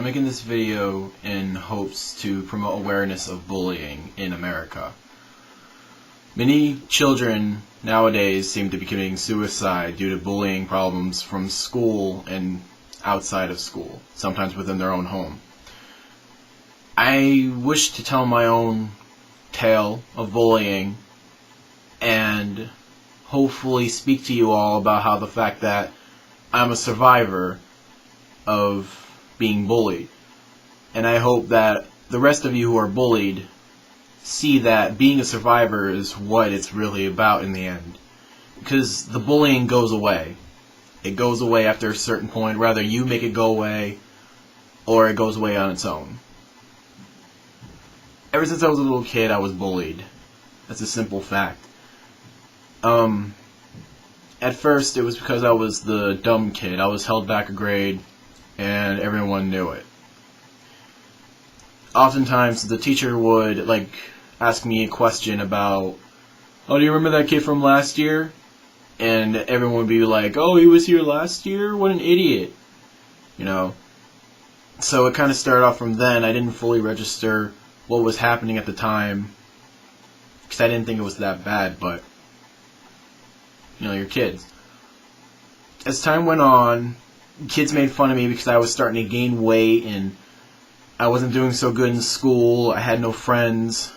I'm making this video in hopes to promote awareness of bullying in America. Many children nowadays seem to be committing suicide due to bullying problems from school and outside of school, sometimes within their own home. I wish to tell my own tale of bullying and hopefully speak to you all about how the fact that I'm a survivor of being bullied. And I hope that the rest of you who are bullied see that being a survivor is what it's really about in the end. Because the bullying goes away. It goes away after a certain point. Rather you make it go away or it goes away on its own. Ever since I was a little kid, I was bullied. That's a simple fact. At first, it was because I was the dumb kid. I was held back a grade, and everyone knew it. Oftentimes, the teacher would, ask me a question about, oh, do you remember that kid from last year? And everyone would be like, oh, he was here last year? What an idiot. You know? So it kind of started off from then. I didn't fully register what was happening at the time, because I didn't think it was that bad, but you're kids. As time went on, kids made fun of me because I was starting to gain weight and I wasn't doing so good in school. I had no friends.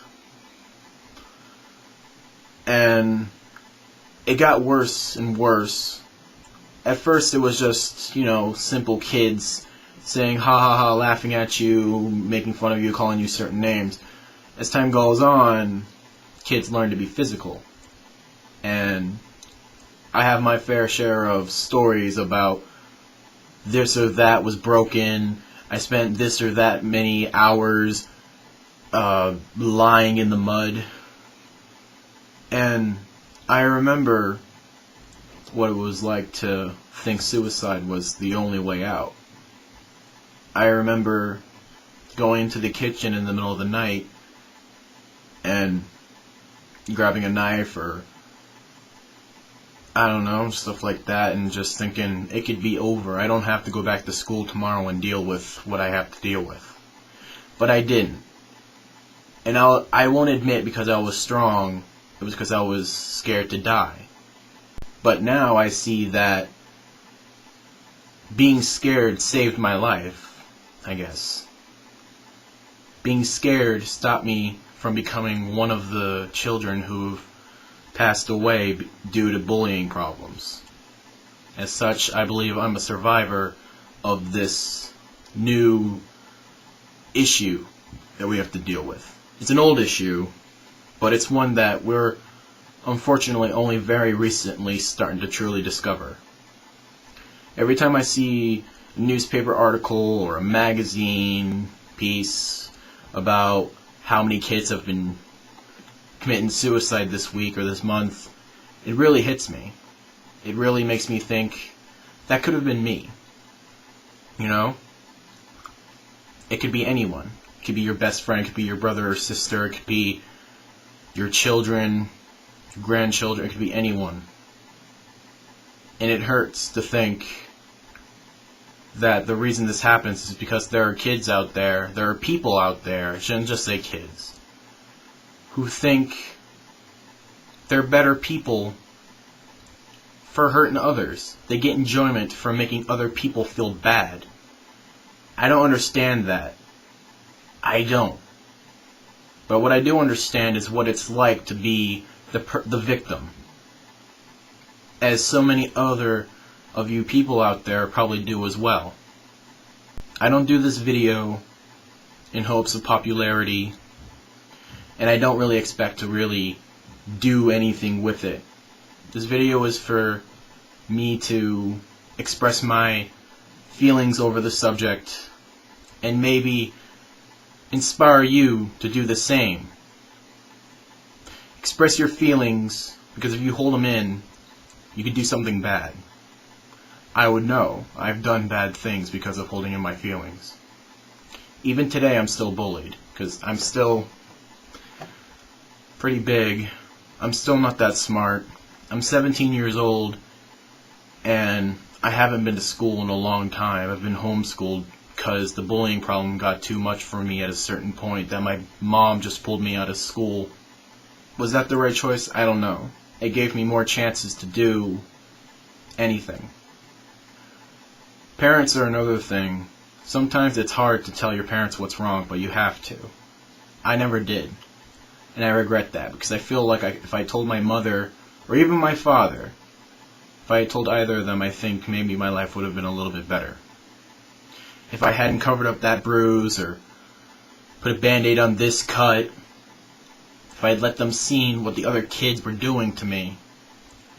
And it got worse and worse. At first it was just, simple kids saying ha ha ha, laughing at you, making fun of you, calling you certain names. As time goes on, kids learn to be physical. And I have my fair share of stories about this or that was broken. I spent this or that many hours lying in the mud. And I remember what it was like to think suicide was the only way out. I remember going to the kitchen in the middle of the night and grabbing a knife or I don't know, stuff like that, and just thinking it could be over. I don't have to go back to school tomorrow and deal with what I have to deal with. But I didn't. And I won't admit because I was strong, it was because I was scared to die. But now I see that being scared saved my life, I guess. Being scared stopped me from becoming one of the children who've passed away due to bullying problems. As such, I believe I'm a survivor of this new issue that we have to deal with. It's an old issue, but it's one that we're unfortunately only very recently starting to truly discover. Every time I see a newspaper article or a magazine piece about how many kids have been committing suicide this week or this month, it really hits me. It really makes me think that could have been me. It could be anyone. It could be your best friend, it could be your brother or sister, it could be your children, your grandchildren, it could be anyone. And it hurts to think that the reason this happens is because there are kids out there, there are people out there, I shouldn't just say kids, who think they're better people for hurting others. They get enjoyment from making other people feel bad. I don't understand that. I don't. But what I do understand is what it's like to be the victim. As so many other of you people out there probably do as well. I don't do this video in hopes of popularity, and I don't really expect to really do anything with it. This video is for me to express my feelings over the subject and maybe inspire you to do the same. Express your feelings, because if you hold them in, you could do something bad. I would know. I've done bad things because of holding in my feelings. Even today I'm still bullied, because I'm still pretty big. I'm still not that smart. I'm 17 years old and I haven't been to school in a long time. I've been homeschooled because the bullying problem got too much for me at a certain point that my mom just pulled me out of school. Was that the right choice? I don't know. It gave me more chances to do anything. Parents are another thing. Sometimes it's hard to tell your parents what's wrong, but you have to. I never did. And I regret that, because I feel like if I told my mother, or even my father, if I had told either of them, I think maybe my life would have been a little bit better. If I hadn't covered up that bruise, or put a band-aid on this cut, if I had let them see what the other kids were doing to me,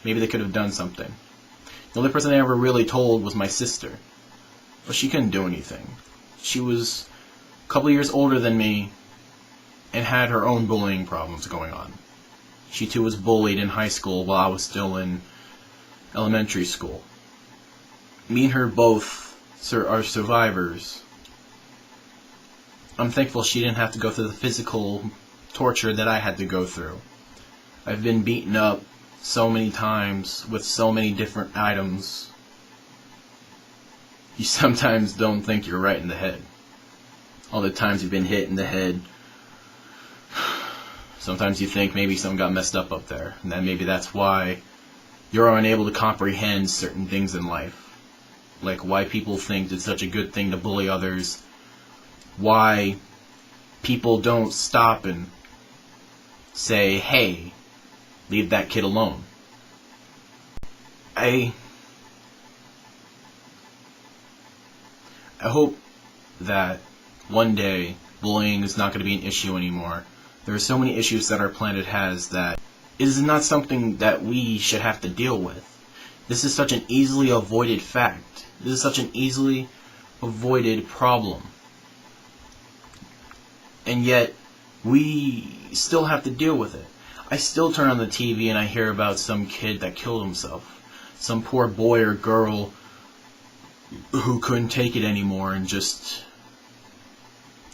maybe they could have done something. The only person I ever really told was my sister. But she couldn't do anything. She was a couple of years older than me and had her own bullying problems going on. She too was bullied in high school while I was still in elementary school. Me and her both are survivors. I'm thankful she didn't have to go through the physical torture that I had to go through. I've been beaten up so many times with so many different items. You sometimes don't think you're right in the head. All the times you've been hit in the head. Sometimes you think maybe something got messed up there, and then maybe that's why you're unable to comprehend certain things in life. Like why people think it's such a good thing to bully others. Why people don't stop and say, hey, leave that kid alone. I hope that one day bullying is not going to be an issue anymore. There are so many issues that our planet has that it is not something that we should have to deal with. This is such an easily avoided fact. This is such an easily avoided problem. And yet, we still have to deal with it. I still turn on the TV and I hear about some kid that killed himself. Some poor boy or girl who couldn't take it anymore and just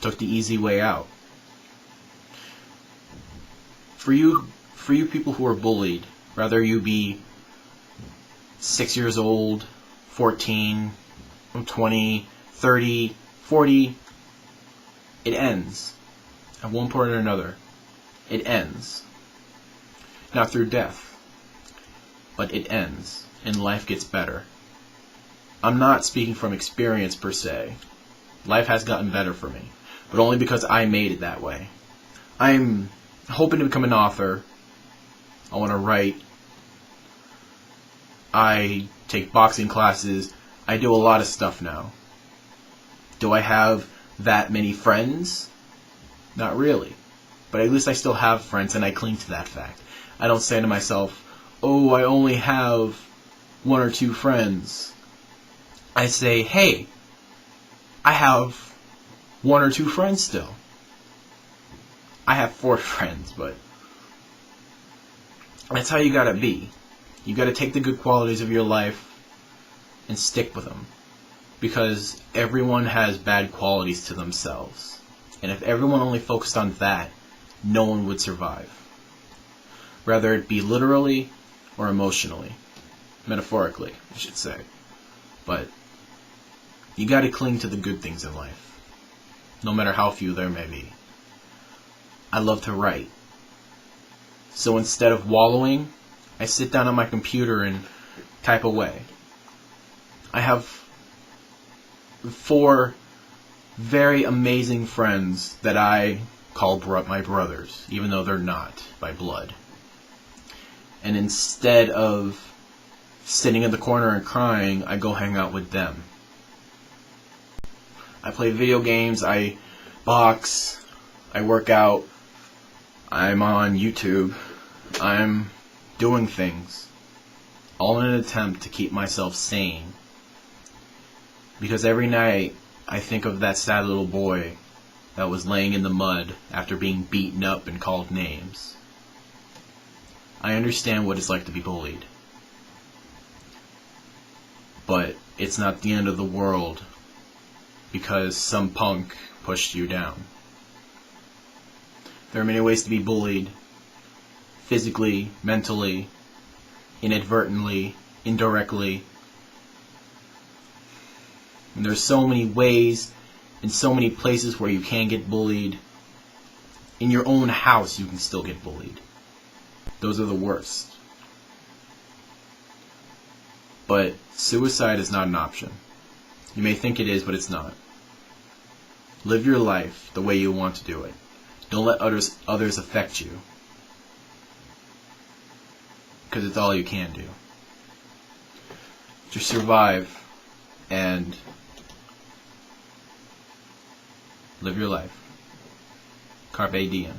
took the easy way out. For you people who are bullied, rather you be 6 years old, 14, 20, 30, 40, it ends. At one point or another, it ends. Not through death, but it ends, and life gets better. I'm not speaking from experience per se. Life has gotten better for me, but only because I made it that way. I'm hoping to become an author. I want to write. I take boxing classes. I do a lot of stuff now. Do I have that many friends? Not really. But at least I still have friends, and I cling to that fact. I don't say to myself, oh, I only have 1 or 2 friends. I say, hey, I have 1 or 2 friends still. I have 4 friends, but that's how you gotta be. You gotta take the good qualities of your life and stick with them. Because everyone has bad qualities to themselves. And if everyone only focused on that, no one would survive. Whether it be literally or emotionally. Metaphorically, I should say. But you gotta cling to the good things in life. No matter how few there may be. I love to write. So instead of wallowing, I sit down on my computer and type away. I have 4 very amazing friends that I call my brothers, even though they're not by blood. And instead of sitting in the corner and crying, I go hang out with them. I play video games, I box, I work out, I'm on YouTube, I'm doing things, all in an attempt to keep myself sane. Because every night I think of that sad little boy that was laying in the mud after being beaten up and called names. I understand what it's like to be bullied. But it's not the end of the world because some punk pushed you down. There are many ways to be bullied. Physically, mentally, inadvertently, indirectly. And there's so many ways in so many places where you can get bullied. In your own house, you can still get bullied. Those are the worst. But suicide is not an option. You may think it is, but it's not. Live your life the way you want to do it. Don't let others affect you. Because it's all you can do. Just survive and live your life. Carpe diem.